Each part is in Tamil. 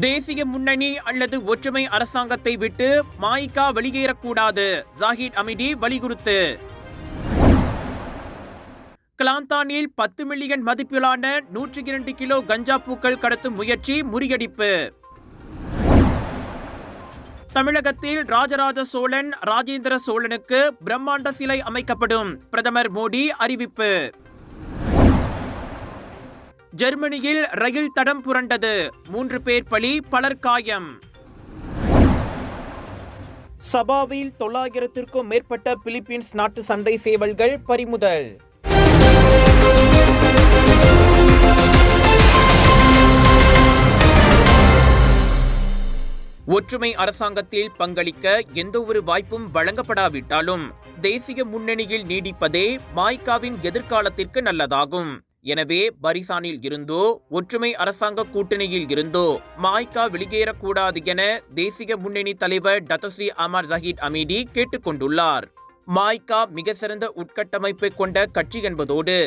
தேசிய முன்னணி அல்லது ஒற்றுமை அரசாங்கத்தை விட்டு மாயிகா வெளியேறக்கூடாது, ஜாஹித் அமிடி வலியுறுத்து. கிளாந்தானில் 10 மில்லியன் மதிப்பிலான 102 கிலோ கஞ்சா பூக்கள் கடத்தும் முயற்சி முறியடிப்பு. தமிழகத்தில் ராஜராஜ சோழன், ராஜேந்திர சோழனுக்கு பிரம்மாண்ட சிலை அமைக்கப்படும், பிரதமர் மோடி அறிவிப்பு. ஜெர்மனியில் ரயில் தடம் புரண்டது, 3 பேர் பலி, பலர் காயம். சபாவில் 900க்கும் மேற்பட்ட பிலிப்பீன்ஸ் நாட்டு சண்டை சேவல்கள் பறிமுதல். ஒற்றுமை அரசாங்கத்தில் பங்களிக்க எந்தவொரு வாய்ப்பும் வழங்கப்படாவிட்டாலும் தேசிய முன்னணியில் நீடிப்பதே மாய்காவின் எதிர்காலத்திற்கு நல்லதாகும். எனவே பரிசானில் இருந்தோ ஒற்றுமை அரசாங்க கூட்டணியில் இருந்தோ மாய்கா வெளியேறக்கூடாது என தேசிய முன்னணி தலைவர் டத்தஸ்ரீ அமர் ஜஹீத் அமீடி கேட்டுக்கொண்டுள்ளார். மாய்கா மிக சிறந்த உட்கட்டமைப்பை கொண்ட கட்சி என்பதோடு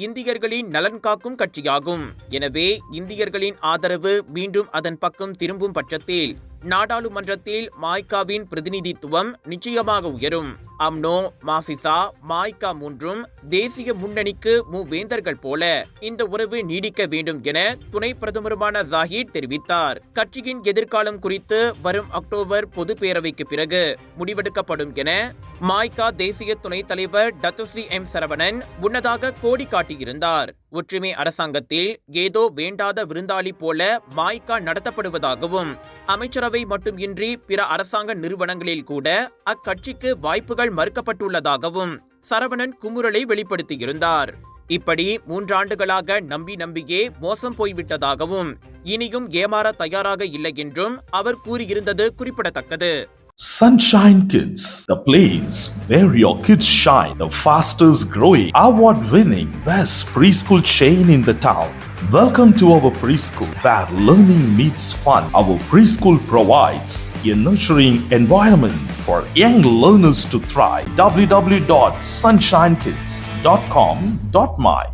இந்தியர்களின் நலன் காக்கும் கட்சியாகும். எனவே இந்தியர்களின் ஆதரவு மீண்டும் அதன் பக்கம் திரும்பும் பட்சத்தில் நாடாளுமன்றத்தில் மாய்காவின் பிரதிநிதித்துவம் நிச்சயமாக உயரும். அம்னோ, மாசிசா, மாய்கா மூன்றும் தேசிய முன்னணிக்கு மூவேந்தர்கள் போல இந்த உறவு நீடிக்க வேண்டும் என துணை பிரதமருமான ஜாஹித் தெரிவித்தார். கட்சியின் எதிர்காலம் குறித்து வரும் அக்டோபர் பொது பேரவைக்கு பிறகு முடிவெடுக்கப்படும் என மாய்கா தேசிய துணைத் தலைவர் டத்தஸ்ரீ எம் சரவணன் முன்னதாக கோடி காட்டியிருந்தார். ஒற்றுமை அரசாங்கத்தில் ஏதோ வேண்டாத விருந்தாளி போல மாய்கா நடத்தப்படுவதாகவும் அமைச்சரவை மட்டுமின்றி பிற அரசாங்க நிறுவனங்களில் கூட அக்கட்சிக்கு வாய்ப்புகள் மறுக்கப்பட்டுள்ளதாகவும் சரவணன் குமுறலை வெளிப்படுத்தியிருந்தார். இப்படி 3 ஆண்டுகளாக நம்பியே மோசம் போய்விட்டதாகவும் இனியும் ஏமாற தயாராக இல்லை என்றும் அவர் கூறியிருந்தது குறிப்பிடத்தக்கது. Sunshine Kids, the place where your kids shine, the fastest growing, award-winning, best preschool chain in the town. Welcome to our preschool, where learning meets fun. Our preschool provides a nurturing environment for young learners to thrive. www.sunshinekids.com.my.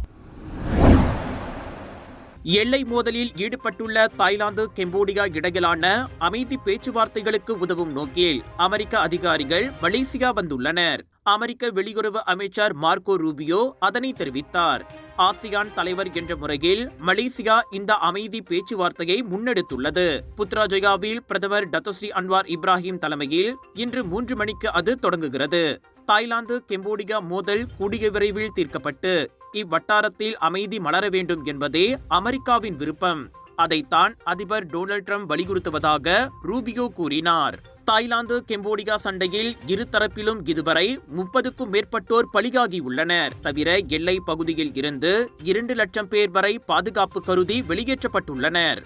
எல்லை மோதலில் ஈடுபட்டுள்ள தாய்லாந்து, கம்போடியா இடையிலான அமைதி பேச்சுவார்த்தைகளுக்கு உதவும் நோக்கில் அமெரிக்க அதிகாரிகள் மலேசியா வந்துள்ளனர். அமெரிக்க வெளியுறவு அமைச்சர் மார்க்கோ ரூபியோ அதனை தெரிவித்தார். ஆசியான் தலைவர் என்ற முறையில் மலேசியா இந்த அமைதி பேச்சுவார்த்தையை முன்னெடுத்துள்ளது. புத்ராஜயாவில் பிரதமர் டத்தோஸ்ரீ அன்வார் இப்ராஹிம் தலைமையில் இன்று 3 மணிக்கு அது தொடங்குகிறது. தாய்லாந்து, கம்போடியா மோதல் கூடிய விரைவில் தீர்க்கப்பட்டு இவ்வட்டாரத்தில் அமைதி மலர வேண்டும் என்பதே அமெரிக்காவின் விருப்பம். அதைத்தான் அதிபர் டொனால்ட் ட்ரம்ப் வலியுறுத்துவதாக ரூபியோ கூறினார். தாய்லாந்து, கம்போடியா சண்டையில் இரு தரப்பிலும் இதுவரை 30க்கும் மேற்பட்டோர் பலியாகியுள்ளனர். தவிர எல்லை பகுதியில் இருந்து 2 லட்சம் பேர் வரை பாதுகாப்பு கருதி வெளியேற்றப்பட்டுள்ளனர்.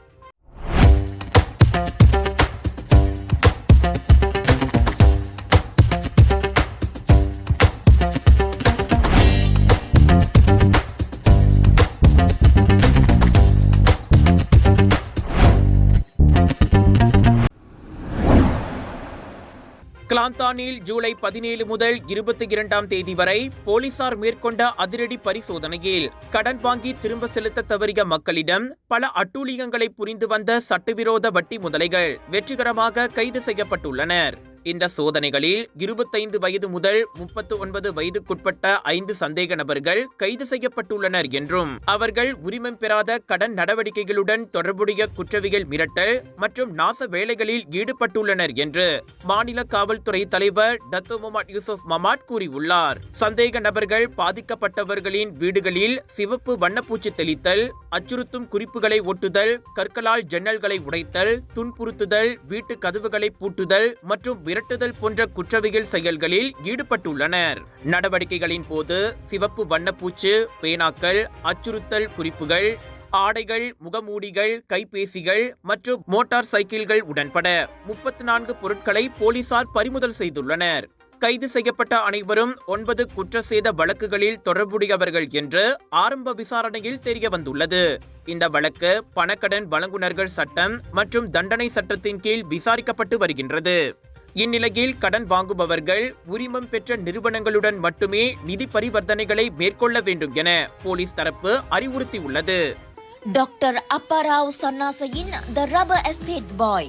கிளாந்தானில் ஜூலை 17 முதல் 22ஆம் தேதி வரை போலீசார் மேற்கொண்ட அதிரடி பரிசோதனையில் கடன் வாங்கி திரும்ப செலுத்த தவறிய மக்களிடம் பல அட்டூழியங்களை புரிந்து வந்த சட்டவிரோத வட்டி முதலைகள் வெற்றிகரமாக கைது செய்யப்பட்டுள்ளனர். இந்த சோதனைகளில் 25 வயது முதல் 39 வயதுக்குட்பட்ட 5 சந்தேக நபர்கள் கைது செய்யப்பட்டுள்ளனர் என்றும் அவர்கள் உரிமம் பெறாத கடன் நடவடிக்கைகளுடன் தொடர்புடைய குற்றவியல் மிரட்டல் மற்றும் நாச வேலைகளில் ஈடுபட்டுள்ளனர் என்று மாநில காவல்துறை தலைவர் டத்தோ முகமது யூசுப் மமாட் கூறியுள்ளார். சந்தேக நபர்கள் பாதிக்கப்பட்டவர்களின் வீடுகளில் சிவப்பு வண்ணப்பூச்சி தெளித்தல், அச்சுறுத்தும் குறிப்புகளை ஒட்டுதல், கற்களால் ஜன்னல்களை உடைத்தல், துன்புறுத்துதல், வீட்டு கதவுகளை பூட்டுதல் மற்றும் மிரட்டுதல் போன்ற குற்றவியல் செயல்களில் ஈடுபட்டுள்ளனர். நடவடிக்கைகளின் போது சிவப்பு வண்ணப்பூச்சு, பேனாக்கள், அச்சுறுத்தல் குறிப்புகள், ஆடைகள், முகமூடிகள், கைபேசிகள் மற்றும் மோட்டார் சைக்கிள்கள் உடன்பட 34 பொருட்களை போலீசார் பறிமுதல் செய்துள்ளனர். கைது செய்யப்பட்ட அனைவரும் 9 குற்றசேத வழக்குகளில் தொடர்புடையவர்கள் என்று ஆரம்ப விசாரணையில் தெரிய வந்துள்ளது. இந்த வழக்கு பணக்கடன் வழங்குனர்கள் சட்டம் மற்றும் தண்டனை சட்டத்தின் கீழ் விசாரிக்கப்பட்டு வருகின்றது. இந்நிலையில் கடன் வாங்குபவர்கள் உரிமம் பெற்ற நிறுவனங்களுடன் மட்டுமே நிதி பரிவர்த்தனைகளை மேற்கொள்ள வேண்டும் என போலீஸ் தரப்பு அறிவுறுத்தியுள்ளது. டாக்டர் அப்பாராவ் சன்னாசையின் த ரப்பர் எஸ்டேட் பாய்,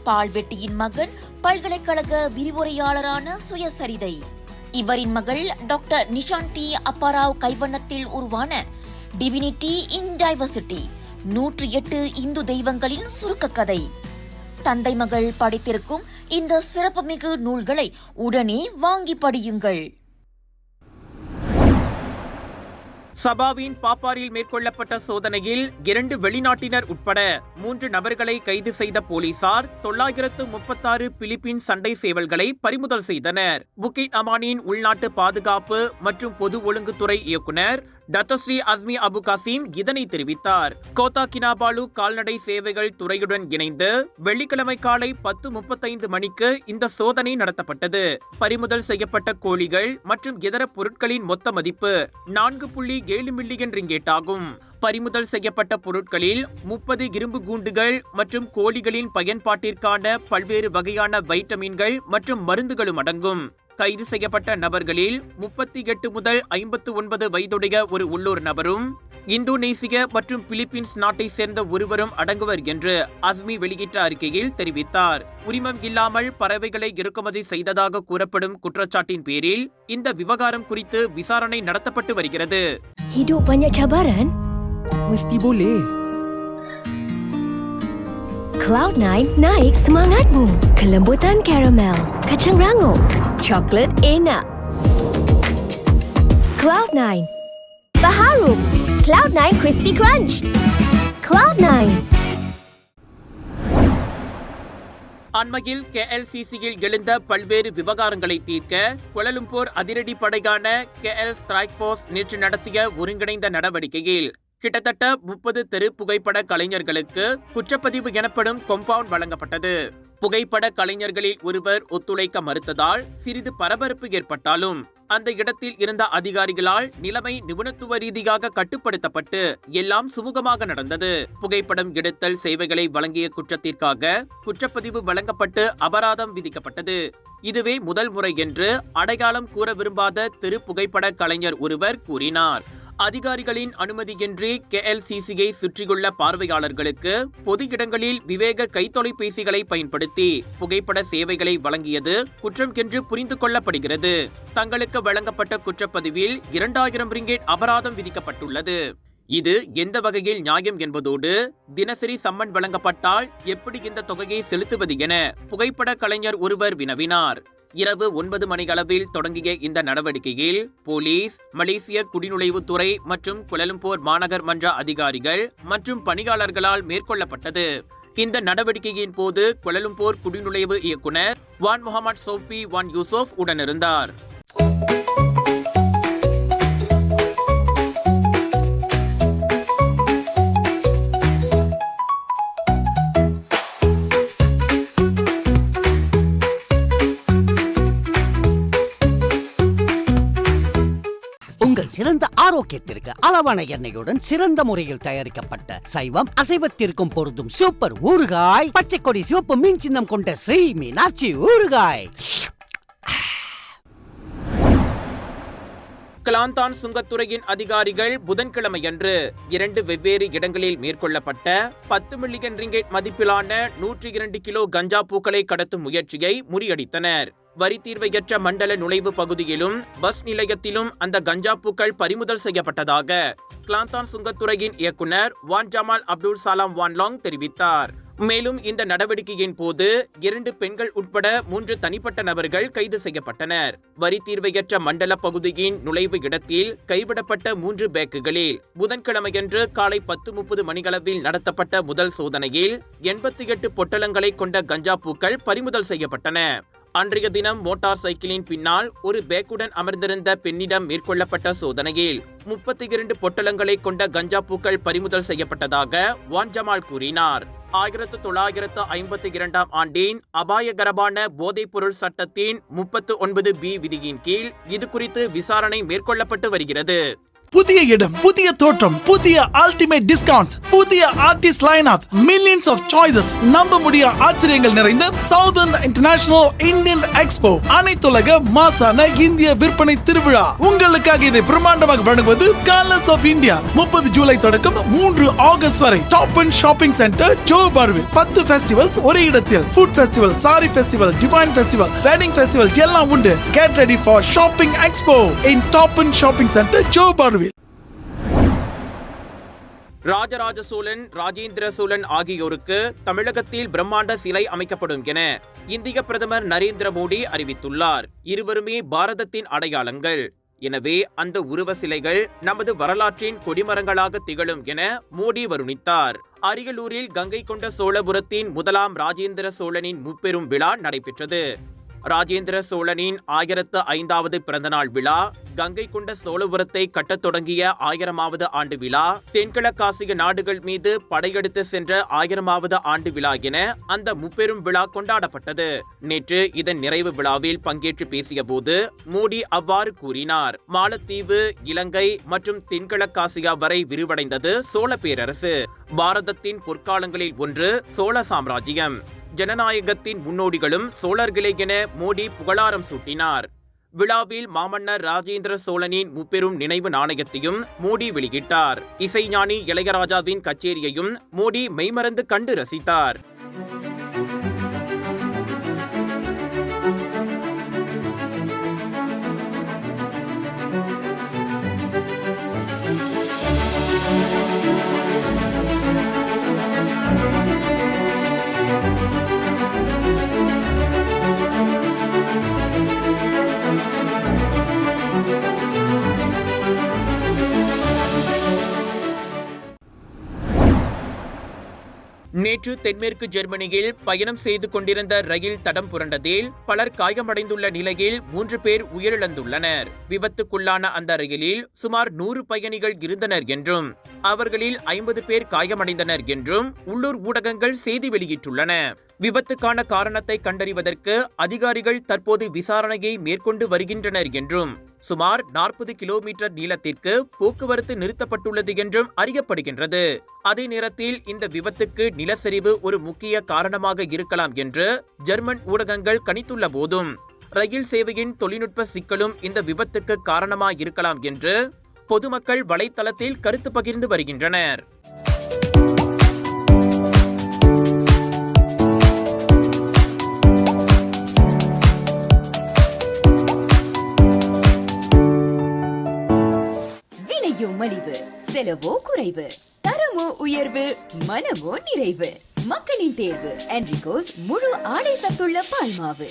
பால்வெட்டியின் மகன், பல்கலைக்கழக விரிவுரையாளரான சுயசரிதை. இவரின் மகள் டாக்டர் நிஷாந்தி அப்பாராவ் கைவண்ணத்தில் உருவான டிவினிட்டி இன் டைவர்சிட்டி, 108 இந்து தெய்வங்களின் சுருக்க கதை. தந்தை மகள் படித்திருக்கும் இந்த சிறப்புமிகு நூல்களை உடனே வாங்கி படியுங்கள். சபாவின் பாப்பாரில் மேற்கொள்ளப்பட்ட சோதனையில் 2 வெளிநாட்டினர் உட்பட 3 நபர்களை கைது செய்த போலீசார் 936 பிலிப்பீன் சண்டை சேவல்களை பறிமுதல் செய்தனர். புக்கிட் அமானின் உள்நாட்டு பாதுகாப்பு மற்றும் பொது ஒழுங்குத்துறை இயக்குனர் டத்தோஸ்ரீ அஸ்மி அபு காசிம் இதனை தெரிவித்தார். கோத்தா கினாபாலு கால்நடை சேவைகள் துறையுடன் இணைந்து வெள்ளிக்கிழமை காலை 10:35 மணிக்கு இந்த சோதனை நடத்தப்பட்டது. பறிமுதல் செய்யப்பட்ட கோழிகள் மற்றும் இதர பொருட்களின் மொத்த மதிப்பு 4.7 மில்லியன் ரிங்கெட் ஆகும். பறிமுதல் செய்யப்பட்ட பொருட்களில் 30 இரும்பு கூண்டுகள் மற்றும் கோழிகளின் பயன்பாட்டிற்கான பல்வேறு வகையான வைட்டமின்கள் மற்றும் மருந்துகளும் அடங்கும். கைது செய்யப்பட்ட நபர்களில் 38 முதல் 59 வயதுடைய ஒரு உள்ளூர் நபரும் இந்தோனேசிய மற்றும் பிலிப்பீன்ஸ் நாட்டை சேர்ந்த ஒருவரும் அடங்குவர் என்று அஸ்மி வெளியிட்ட அறிக்கையில் தெரிவித்தார். உரிமம் இல்லாமல் பறவைகளை இறக்குமதி செய்ததாக கூறப்படும் குற்றச்சாட்டின் பேரில் இந்த விவகாரம் குறித்து விசாரணை நடத்தப்பட்டு வருகிறது. Hidup banyak cabaran? Mesti boleh. Cloud9 naik semangatmu. Kelembutan karamel, kacang rangup, coklat enak. Cloud9. Baharu. Cloud9 Crispy Crunch. Cloud9. அண்மையில் KLCCயில் எழுந்த பல்வேறு விவகாரங்களை தீர்க்க கோலாலம்பூர் அதிரடி படையான KL ஸ்ட்ரைக் ஃபோர்ஸ் நேற்று நடத்திய ஒருங்கிணைந்த நடவடிக்கையில் கிட்டத்தட்ட 30 தெரு புகைப்பட கலைஞர்களுக்கு குற்றப்பதிவு எனப்படும் கொம்பவுண்ட் வழங்கப்பட்டது. புகைப்பட கலைஞர்களில் ஒருவர் ஒத்துழைக்க மறுத்ததால் சிறிது பரபரப்பு ஏற்பட்டாலும் அந்த இடத்தில் இருந்த அதிகாரிகளால் நிலைமை நிபுணத்துவ ரீதியாக கட்டுப்படுத்தப்பட்டு எல்லாம் சுமூகமாக நடந்தது. புகைப்படம் எடுத்தல் சேவைகளை வழங்கிய குற்றத்திற்காக குற்றப்பதிவு வழங்கப்பட்டு அபராதம் விதிக்கப்பட்டது. இதுவே முதல் முறை என்று அடையாளம் கூற விரும்பாத தெரு புகைப்பட கலைஞர் ஒருவர் கூறினார். அதிகாரிகளின் அனுமதியின்றி KLCCயை சுற்றியுள்ள பார்வையாளர்களுக்கு பொது இடங்களில் விவேக கைத்தொலைபேசிகளை பயன்படுத்தி புகைப்பட சேவைகளை வழங்கியது குற்றம் என்று புரிந்து கொள்ளப்படுகிறது. தங்களுக்கு வழங்கப்பட்ட குற்றப்பதிவில் 2000 ரிங்கெட் அபராதம் விதிக்கப்பட்டுள்ளது. இது எந்த வகையில் நியாயம் என்பதோடு தினசரி சம்மன் வழங்கப்பட்டால் எப்படி இந்த தொகையை செலுத்துவது என புகைப்பட கலைஞர் ஒருவர் வினவினார். இரவு 9 மணியளவில் தொடங்கிய இந்த நடவடிக்கையில் போலீஸ், மலேசிய குடிநுழைவுத்துறை மற்றும் கோலாலம்பூர் மாநகர் மன்ற அதிகாரிகள் மற்றும் பணியாளர்களால் மேற்கொள்ளப்பட்டது. இந்த நடவடிக்கையின் போது கோலாலம்பூர் குடிநுழைவு இயக்குனர் வான் முகமது சோஃபி வான் யூசுப் உடனிருந்தார். உங்கள் சிறந்த ஆரோக்கியத்திற்கு அளவான எண்ணெயுடன் சிறந்த முறையில் தயாரிக்கப்பட்ட சைவம் அசைவத்திற்கும் பொருந்தும் சூப்பர் ஊறுகாய், பச்சை கொடி சிவப்பு மீன் சின்னம் கொண்ட ஸ்ரீ மீனாட்சி ஊறுகாய். கிளாந்தான் சுங்கத்துறையின் அதிகாரிகள் புதன்கிழமையன்று 2 வெவ்வேறு இடங்களில் மேற்கொள்ளப்பட்ட 10 மில்லியன் ரிங்கெட் மதிப்பிலான 102 கிலோ கஞ்சா பூக்களை கடத்தும் முயற்சியை முறியடித்தனர். வரி தீர்வையற்ற மண்டல நுழைவு பகுதியிலும் பஸ் நிலையத்திலும் அந்த கஞ்சா பூக்கள் பறிமுதல் செய்யப்பட்டதாக கிளாந்தான் சுங்கத்துறையின் இயக்குனர் வான் ஜமால் அப்துல் சலாம் வான்லாங் தெரிவித்தார். மேலும் இந்த நடவடிக்கையின் போது 2 பெண்கள் உட்பட 3 தனிப்பட்ட நபர்கள் கைது செய்யப்பட்டனர். வரி தீர்வையற்ற மண்டல பகுதியின் நுழைவு இடத்தில் கைவிடப்பட்ட 3 பேக்குகளில் புதன்கிழமையன்று காலை 10:30 மணியளவில் நடத்தப்பட்ட முதல் சோதனையில் 88 பொட்டலங்களை கொண்ட கஞ்சா பூக்கள் பறிமுதல் செய்யப்பட்டன. அன்றைய தினம் மோட்டார் சைக்கிளின் பின்னால் ஒரு பேக்குடன் அமர்ந்திருந்த பெண்ணிடம் மேற்கொள்ளப்பட்ட சோதனையில் 32 பொட்டலங்களை கொண்ட கஞ்சா பூக்கள் பறிமுதல் செய்யப்பட்டதாக வான் ஜமால் கூறினார். 1952 ஆண்டின் அபாயகரமான போதைப்பொருள் சட்டத்தின் 39B விதியின் கீழ் இது குறித்து விசாரணை மேற்கொள்ளப்பட்டு வருகிறது. புதிய இடம், புதிய தோற்றம், புதிய அல்டிமேட் டிஸ்கவுண்ட்ஸ், புதிய புதிய artist line up, millions of choices, நம்ப முடிய ஆச்சரியங்கள் நிறைந்த சவுதர்ன் இன்டர்நேஷனல் இந்தியன் எக்ஸ்போ, அனைத்துலக மாசான இந்திய விற்பனை திருவிழா. உங்களுக்காக இதை பிரம்மாண்டமாக வழங்குவது கலர்ஸ் ஆஃப் இந்தியா. 30 ஜூலை தொடக்கம் 3 ஆகஸ்ட் வரை டாப் அண்ட் ஷாப்பிங் சென்டர் ஜோஹர்பார்வில். 10 ஃபெஸ்டிவல்ஸ் ஒரே இடத்தில். Food festival, sari festival, divine festival, wedding festival எல்லாம் உண்டு. Get ready for Shopping Expo in Top and Shopping Center, ஜோஹர்பார்வில். Rajaraja Cholan, Rajendra Cholan ஆகியோருக்கு தமிழகத்தில் பிரம்மாண்ட சிலை அமைக்கப்படும் என இந்திய பிரதமர் நரேந்திர மோடி அறிவித்துள்ளார். இருவருமே பாரதத்தின் அடையாளங்கள். எனவே அந்த உருவ சிலைகள் நமது வரலாற்றின் கொடிமரங்களாக திகழும் என மோடி வருணித்தார். அரியலூரில் கங்கை கொண்ட சோழபுரத்தின் முதலாம் ராஜேந்திர சோழனின் முப்பெரும் விழா நடைபெற்றது. ராஜேந்திர சோழனின் 1005வது பிறந்தநாள் விழா, கங்கை கொண்ட சோழபுரத்தை கட்டத் தொடங்கிய 1000வது ஆண்டு விழா, தென்கிழக்காசிய நாடுகள் மீது படையெடுத்து சென்ற 1000வது ஆண்டு விழா என அந்த முப்பெரும் விழா கொண்டாடப்பட்டது. நேற்று இதன் நிறைவு விழாவில் பங்கேற்று பேசிய போது மோடி அவ்வாறு கூறினார். மாலத்தீவு, இலங்கை மற்றும் தென்கிழக்காசியா வரை விரிவடைந்தது சோழ பேரரசு. பாரதத்தின் பொற்காலங்களில் ஒன்று சோழ சாம்ராஜ்யம். ஜனநாயகத்தின் முன்னோடிகளும் சோழர்களே என மோடி புகழாரம் சூட்டினார். விழாவில் மாமன்னர் ராஜேந்திர சோழனின் முப்பெரும் நினைவு நாணயத்தையும் மோடி வெளியிட்டார். இசைஞானி இளையராஜாவின் கச்சேரியையும் மோடி மெய்மறந்து கண்டு ரசித்தார். நேற்று தென்மேற்கு ஜெர்மனியில் பயணம் செய்து கொண்டிருந்த ரயில் தடம் புரண்டதில் பலர் காயமடைந்துள்ள நிலையில் 3 பேர் உயிரிழந்துள்ளனர். விபத்துக்குள்ளான அந்த ரயிலில் சுமார் 100 பயணிகள் இருந்தனர் என்றும் அவர்களில் 50 பேர் காயமடைந்தனர் என்றும் உள்ளூர் ஊடகங்கள் செய்தி வெளியிட்டுள்ளன. விபத்துக்கான காரணத்தை கண்டறிவதற்கு அதிகாரிகள் தற்போது விசாரணையை மேற்கொண்டு வருகின்றனர் என்றும் சுமார் 40 கிலோமீட்டர் நீளத்திற்கு போக்குவரத்து நிறுத்தப்பட்டுள்ளது என்றும் அறியப்படுகின்றது. அதே நேரத்தில் இந்த விபத்துக்கு நிலச்சரிவு ஒரு முக்கிய காரணமாக இருக்கலாம் என்று ஜெர்மன் ஊடகங்கள் கணித்துள்ள போதும் ரயில் சேவையின் தொழில்நுட்ப சிக்கலும் இந்த விபத்துக்கு காரணமாயிருக்கலாம் என்று பொதுமக்கள் வலைத்தளத்தில் கருத்து பகிர்ந்து வருகின்றனர். விலையோ மலிவு, செலவோ குறைவு, தரமோ உயர்வு, மனமோ நிறைவு. மக்களின் தேர்வு என்ரிகோஸ் முழு ஆடை சத்துள்ள பால்மாவு.